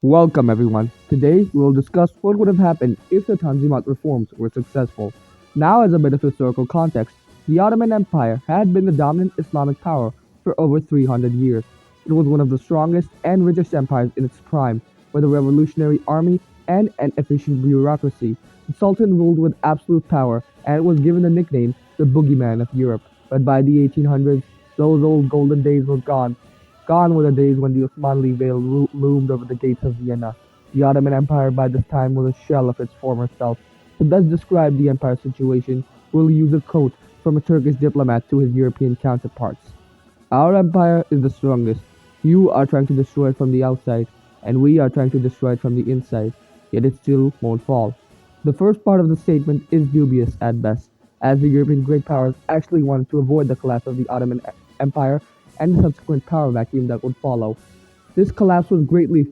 Welcome everyone. Today we will discuss what would have happened if the Tanzimat reforms were successful. Now, as a bit of historical context, the Ottoman Empire had been the dominant Islamic power for over 300 years. It was one of the strongest and richest empires in its prime, with a revolutionary army and an efficient bureaucracy. The Sultan ruled with absolute power and was given the nickname the Boogeyman of Europe. But by the 1800s, those old golden days were gone. Gone were the days when the Osmanli veil loomed over the gates of Vienna. The Ottoman Empire by this time was a shell of its former self. To best describe the empire's situation, we'll use a quote from a Turkish diplomat to his European counterparts. Our empire is the strongest. You are trying to destroy it from the outside, and we are trying to destroy it from the inside, yet it still won't fall. The first part of the statement is dubious at best, as the European great powers actually wanted to avoid the collapse of the Ottoman Empire and the subsequent power vacuum that would follow. This collapse was greatly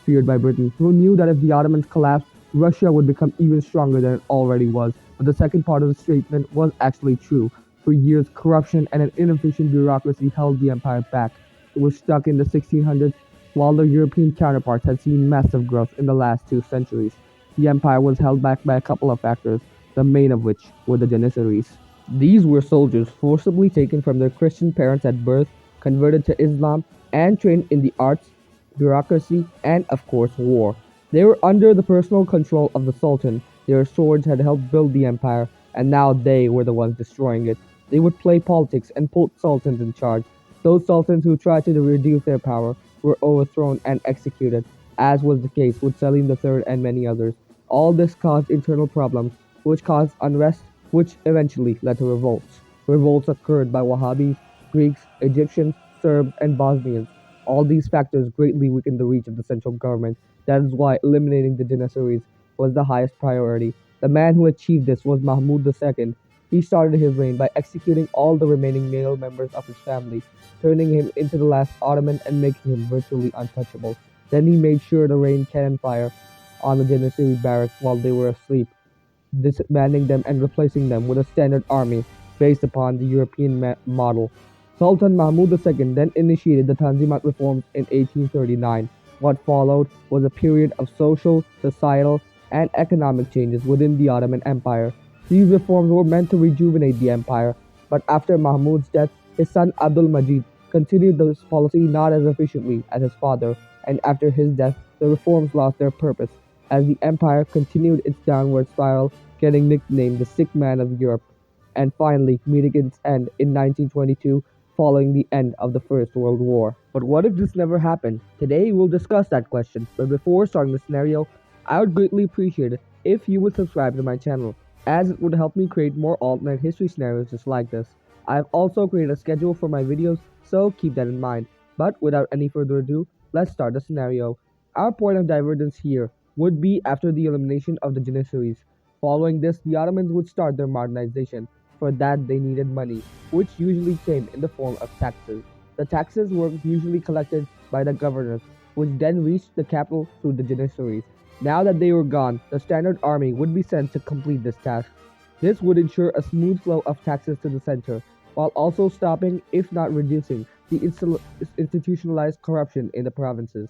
feared by Britain, who knew that if the Ottomans collapsed, Russia would become even stronger than it already was. But the second part of the statement was actually true. For years, corruption and an inefficient bureaucracy held the empire back. It was stuck in the 1600s, while their European counterparts had seen massive growth in the last 2 centuries. The empire was held back by a couple of factors, the main of which were the Janissaries. These were soldiers forcibly taken from their Christian parents at birth, converted to Islam, and trained in the arts, bureaucracy, and of course war. They were under the personal control of the Sultan. Their swords had helped build the empire, and now they were the ones destroying it. They would play politics and put sultans in charge. Those sultans who tried to reduce their power were overthrown and executed, as was the case with Selim III and many others. All this caused internal problems, which caused unrest, which eventually led to revolts. Revolts occurred by Wahhabis, Greeks, Egyptians, Serbs, and Bosnians. All these factors greatly weakened the reach of the central government. That is why eliminating the Janissaries was the highest priority. The man who achieved this was Mahmud II. He started his reign by executing all the remaining male members of his family, turning him into the last Ottoman and making him virtually untouchable. Then he made sure to rain cannon fire on the Janissary barracks while they were asleep, disbanding them and replacing them with a standard army based upon the European model. Sultan Mahmud II then initiated the Tanzimat Reforms in 1839. What followed was a period of social, societal, and economic changes within the Ottoman Empire. These reforms were meant to rejuvenate the empire, but after Mahmud's death, his son Abdul Majid continued this policy not as efficiently as his father, and after his death, the reforms lost their purpose as the empire continued its downward spiral, getting nicknamed the Sick Man of Europe, and finally meeting its end in 1922 following the end of the First World War. But what if this never happened? Today we'll discuss that question, but before starting the scenario, I would greatly appreciate it if you would subscribe to my channel, as it would help me create more alternate history scenarios just like this. I've also created a schedule for my videos, so keep that in mind. But without any further ado, let's start the scenario. Our point of divergence here would be after the elimination of the Janissaries. Following this, the Ottomans would start their modernization. For that, they needed money, which usually came in the form of taxes. The taxes were usually collected by the governors, which then reached the capital through the Janissaries. Now that they were gone, the standard army would be sent to complete this task. This would ensure a smooth flow of taxes to the center, while also stopping, if not reducing, the institutionalized corruption in the provinces.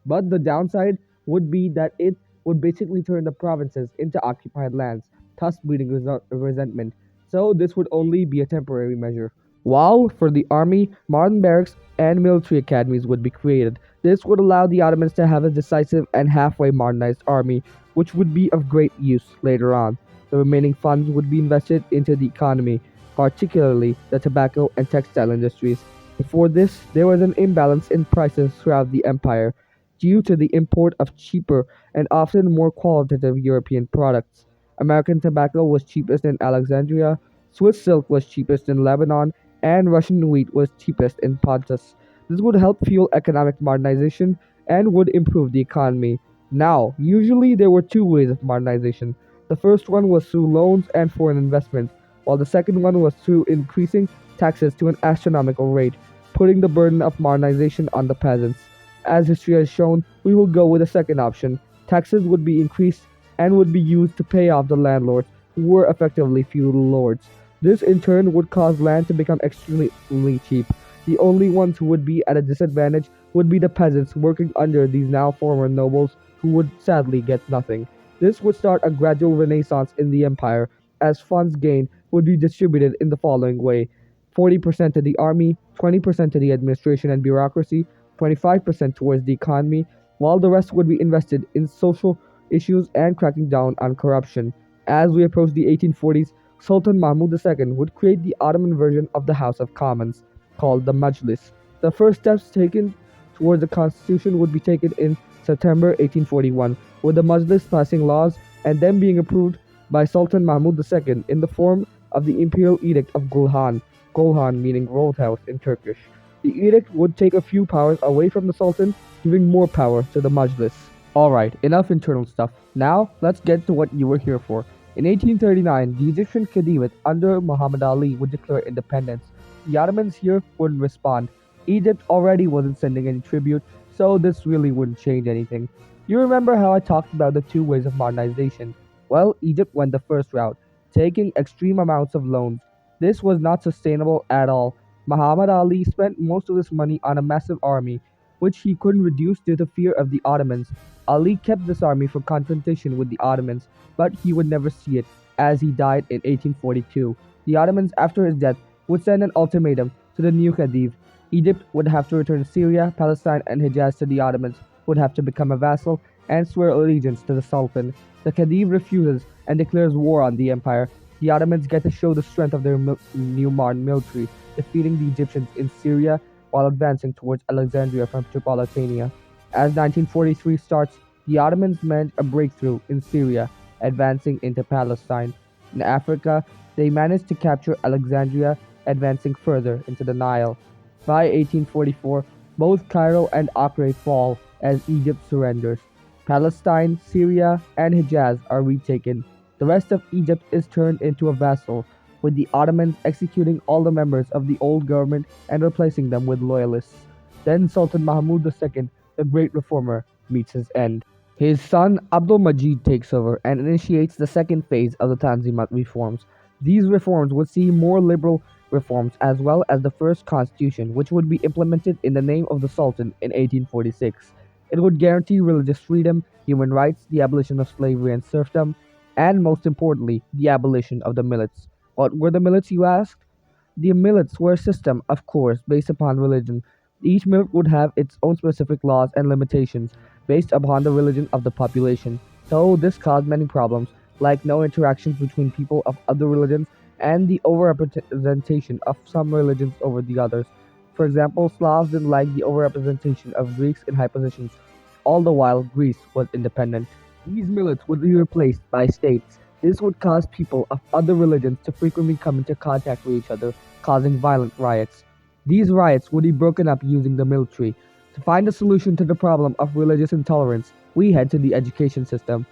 But the downside would be that it would basically turn the provinces into occupied lands, thus breeding resentment. So this would only be a temporary measure. While for the army, modern barracks and military academies would be created. This would allow the Ottomans to have a decisive and halfway modernized army, which would be of great use later on. The remaining funds would be invested into the economy, particularly the tobacco and textile industries. Before this, there was an imbalance in prices throughout the empire due to the import of cheaper and often more qualitative European products. American tobacco was cheapest in Alexandria, Swiss silk was cheapest in Lebanon, and Russian wheat was cheapest in Pontus. This would help fuel economic modernization and would improve the economy. Now, usually there were two ways of modernization. The first one was through loans and foreign investments, while the second one was through increasing taxes to an astronomical rate, putting the burden of modernization on the peasants. As history has shown, we will go with the second option. Taxes would be increased and would be used to pay off the landlords, who were effectively feudal lords. This in turn would cause land to become extremely cheap. The only ones who would be at a disadvantage would be the peasants working under these now former nobles who would sadly get nothing. This would start a gradual renaissance in the empire, as funds gained would be distributed in the following way: 40% to the army, 20% to the administration and bureaucracy, 25% towards the economy, while the rest would be invested in social issues and cracking down on corruption. As we approach the 1840s, Sultan Mahmud II would create the Ottoman version of the House of Commons, called the Majlis. The first steps taken towards the constitution would be taken in September 1841, with the Majlis passing laws and then being approved by Sultan Mahmud II in the form of the Imperial Edict of Gulhan, Golhan meaning roadhouse in Turkish. The edict would take a few powers away from the Sultan, giving more power to the Majlis. Alright, enough internal stuff. Now, let's get to what you were here for. In 1839, the Egyptian Khedivate under Muhammad Ali would declare independence. The Ottomans here wouldn't respond. Egypt already wasn't sending any tribute, so this really wouldn't change anything. You remember how I talked about the two ways of modernization? Well, Egypt went the first route, taking extreme amounts of loans. This was not sustainable at all. Muhammad Ali spent most of this money on a massive army, which he couldn't reduce due to fear of the Ottomans. Ali kept this army for confrontation with the Ottomans, but he would never see it, as he died in 1842. The Ottomans, after his death, would send an ultimatum to the new Khedive. Egypt would have to return Syria, Palestine, and Hejaz to the Ottomans, would have to become a vassal, and swear allegiance to the Sultan. The Khedive refuses and declares war on the empire. The Ottomans get to show the strength of their new modern military, defeating the Egyptians in Syria while advancing towards Alexandria from Tripolitania. As 1943 starts, the Ottomans manage a breakthrough in Syria, advancing into Palestine. In Africa, they managed to capture Alexandria, advancing further into the Nile. By 1844, both Cairo and Acre fall as Egypt surrenders. Palestine, Syria, and Hejaz are retaken. The rest of Egypt is turned into a vassal, with the Ottomans executing all the members of the old government and replacing them with loyalists. Then Sultan Mahmud II, the great reformer, meets his end. His son Abdul Majid takes over and initiates the second phase of the Tanzimat Reforms. These reforms would see more liberal reforms as well as the first constitution, which would be implemented in the name of the Sultan in 1846. It would guarantee religious freedom, human rights, the abolition of slavery and serfdom, and most importantly, the abolition of the millets. What were the millets, you asked? The millets were a system, of course, based upon religion. Each millet would have its own specific laws and limitations based upon the religion of the population. So this caused many problems, like no interactions between people of other religions and the overrepresentation of some religions over the others. For example, Slavs didn't like the overrepresentation of Greeks in high positions, all the while Greece was independent. These millets would be replaced by states. This would cause people of other religions to frequently come into contact with each other, causing violent riots. These riots would be broken up using the military. To find a solution to the problem of religious intolerance, we head to the education system.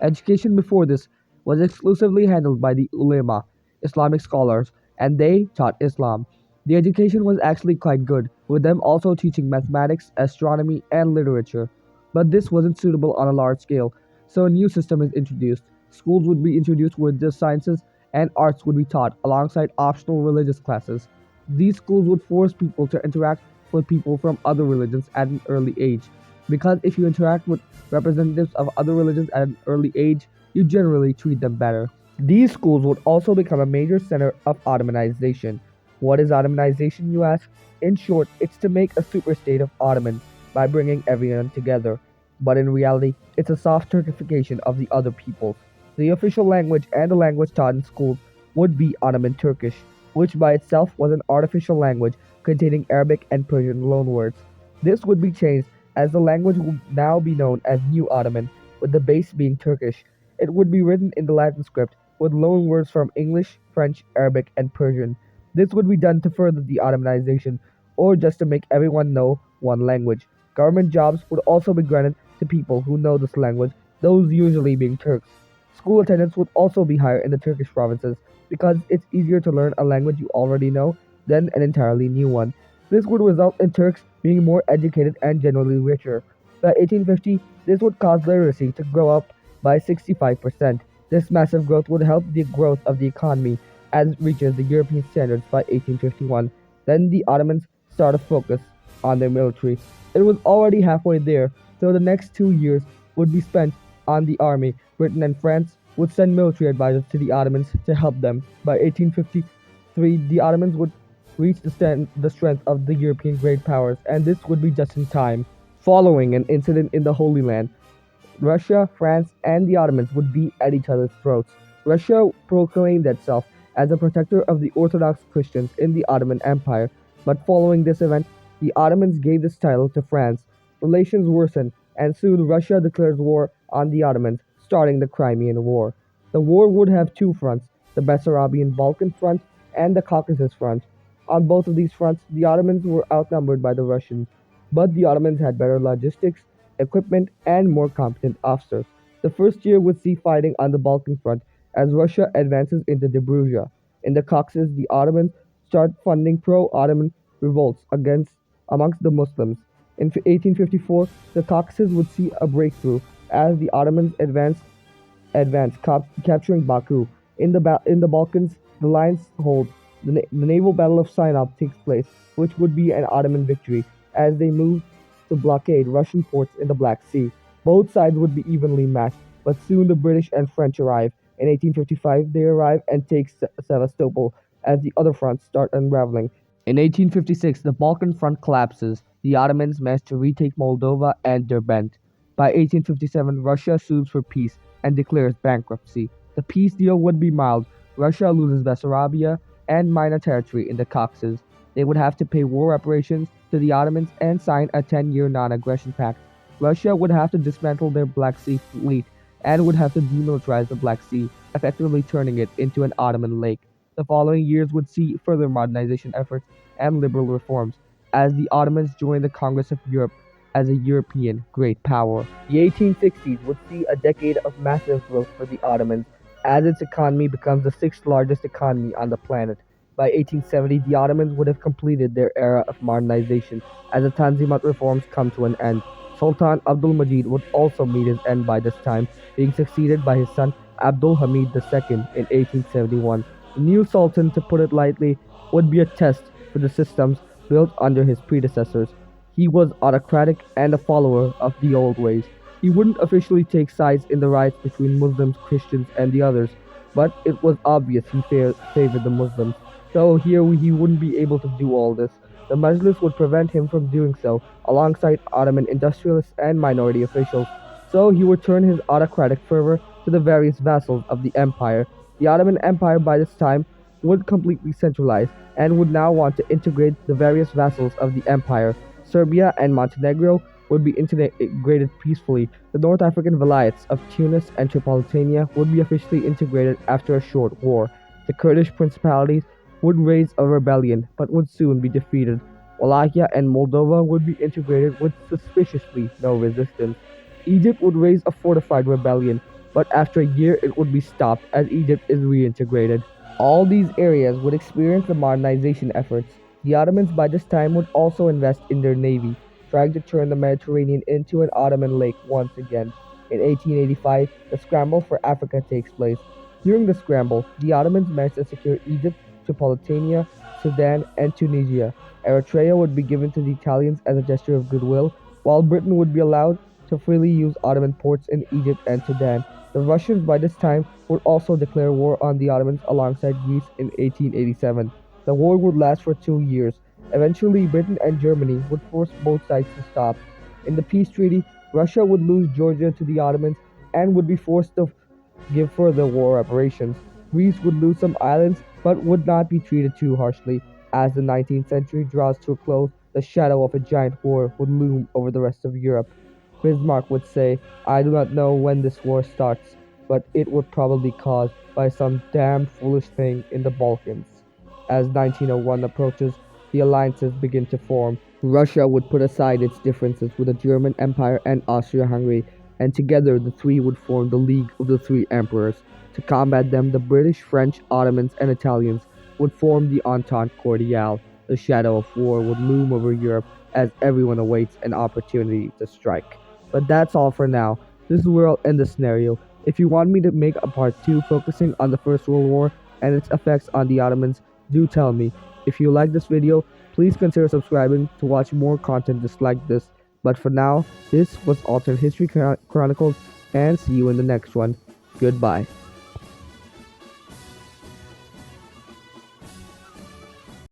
Education before this was exclusively handled by the ulema, Islamic scholars, and they taught Islam. The education was actually quite good, with them also teaching mathematics, astronomy, and literature. But this wasn't suitable on a large scale, so a new system is introduced. Schools would be introduced where the sciences and arts would be taught alongside optional religious classes. These schools would force people to interact with people from other religions at an early age, because if you interact with representatives of other religions at an early age, you generally treat them better. These schools would also become a major center of Ottomanization. What is Ottomanization, you ask? In short, it's to make a superstate of Ottomans by bringing everyone together. But in reality, it's a soft Turkification of the other peoples. The official language and the language taught in schools would be Ottoman Turkish, which by itself was an artificial language containing Arabic and Persian loanwords. This would be changed as the language would now be known as New Ottoman, with the base being Turkish. It would be written in the Latin script with loanwords from English, French, Arabic, and Persian. This would be done to further the Ottomanization, or just to make everyone know one language. Government jobs would also be granted to people who know this language, those usually being Turks. School attendance would also be higher in the Turkish provinces, because it's easier to learn a language you already know than an entirely new one. This would result in Turks being more educated and generally richer. By 1850, this would cause literacy to grow up by 65%. This massive growth would help the growth of the economy as it reaches the European standards by 1851. Then the Ottomans start a focus on their military. It was already halfway there, so the next 2 years would be spent on the army. Britain and France would send military advisors to the Ottomans to help them. By 1853, the Ottomans would reach the strength of the European great powers, and this would be just in time. Following an incident in the Holy Land, Russia, France, and the Ottomans would be at each other's throats. Russia proclaimed itself as a protector of the Orthodox Christians in the Ottoman Empire, but following this event, the Ottomans gave this title to France. Relations worsened, and soon Russia declares war on the Ottomans, starting the Crimean War. The war would have two fronts, the Bessarabian Balkan front and the Caucasus front. On both of these fronts, the Ottomans were outnumbered by the Russians, but the Ottomans had better logistics, equipment, and more competent officers. The first year would see fighting on the Balkan front as Russia advances into Dobruja. In the Caucasus, the Ottomans start funding pro-Ottoman revolts amongst the Muslims. In 1854, the Caucasus would see a breakthrough as the Ottomans capturing Baku. In the Balkans, the lines hold. The naval battle of Sinop takes place, which would be an Ottoman victory, as they moved to blockade Russian ports in the Black Sea. Both sides would be evenly matched, but soon the British and French arrive. In 1855, they arrive and take Sevastopol, as the other fronts start unraveling. In 1856, the Balkan front collapses. The Ottomans manage to retake Moldova and Derbent. By 1857, Russia sues for peace and declares bankruptcy. The peace deal would be mild. Russia loses Bessarabia and minor territory in the Caucasus. They would have to pay war reparations to the Ottomans and sign a 10-year non-aggression pact. Russia would have to dismantle their Black Sea fleet and would have to demilitarize the Black Sea, effectively turning it into an Ottoman lake. The following years would see further modernization efforts and liberal reforms as the Ottomans joined the Congress of Europe as a European great power. The 1860s would see a decade of massive growth for the Ottomans as its economy becomes the sixth largest economy on the planet. By 1870, the Ottomans would have completed their era of modernization as the Tanzimat Reforms come to an end. Sultan Abdul Majid would also meet his end by this time, being succeeded by his son Abdul Hamid II in 1871. The new Sultan, to put it lightly, would be a test for the systems built under his predecessors. He was autocratic and a follower of the old ways. He wouldn't officially take sides in the riots between Muslims, Christians, and the others, but it was obvious he favored the Muslims. So here he wouldn't be able to do all this. The Majlis would prevent him from doing so, alongside Ottoman industrialists and minority officials. So he would turn his autocratic fervor to the various vassals of the empire. The Ottoman Empire by this time would completely centralize and would now want to integrate the various vassals of the empire. Serbia and Montenegro would be integrated peacefully. The North African vilayets of Tunis and Tripolitania would be officially integrated after a short war. The Kurdish principalities would raise a rebellion but would soon be defeated. Wallachia and Moldova would be integrated with suspiciously no resistance. Egypt would raise a fortified rebellion, but after a year it would be stopped as Egypt is reintegrated. All these areas would experience the modernization efforts. The Ottomans by this time would also invest in their navy, trying to turn the Mediterranean into an Ottoman lake once again. In 1885, the scramble for Africa takes place. During the scramble, the Ottomans managed to secure Egypt, Tripolitania, Sudan, and Tunisia. Eritrea would be given to the Italians as a gesture of goodwill, while Britain would be allowed to freely use Ottoman ports in Egypt and Sudan. The Russians by this time would also declare war on the Ottomans alongside Greece in 1887. The war would last for 2 years. Eventually, Britain and Germany would force both sides to stop. In the peace treaty, Russia would lose Georgia to the Ottomans and would be forced to give further war reparations. Greece would lose some islands but would not be treated too harshly. As the 19th century draws to a close, the shadow of a giant war would loom over the rest of Europe. Bismarck would say, "I do not know when this war starts, but it would probably be caused by some damn foolish thing in the Balkans." As 1901 approaches, the alliances begin to form. Russia would put aside its differences with the German Empire and Austria-Hungary, and together the three would form the League of the Three Emperors. To combat them, the British, French, Ottomans, and Italians would form the Entente Cordiale. The shadow of war would loom over Europe as everyone awaits an opportunity to strike. But that's all for now. This is where I'll end the scenario. If you want me to make a part 2 focusing on the First World War and its effects on the Ottomans, do tell me. If you like this video, Please consider subscribing to watch more content just like this. But for now, this was Alternate History Chronicles, and see you in the next one. Goodbye.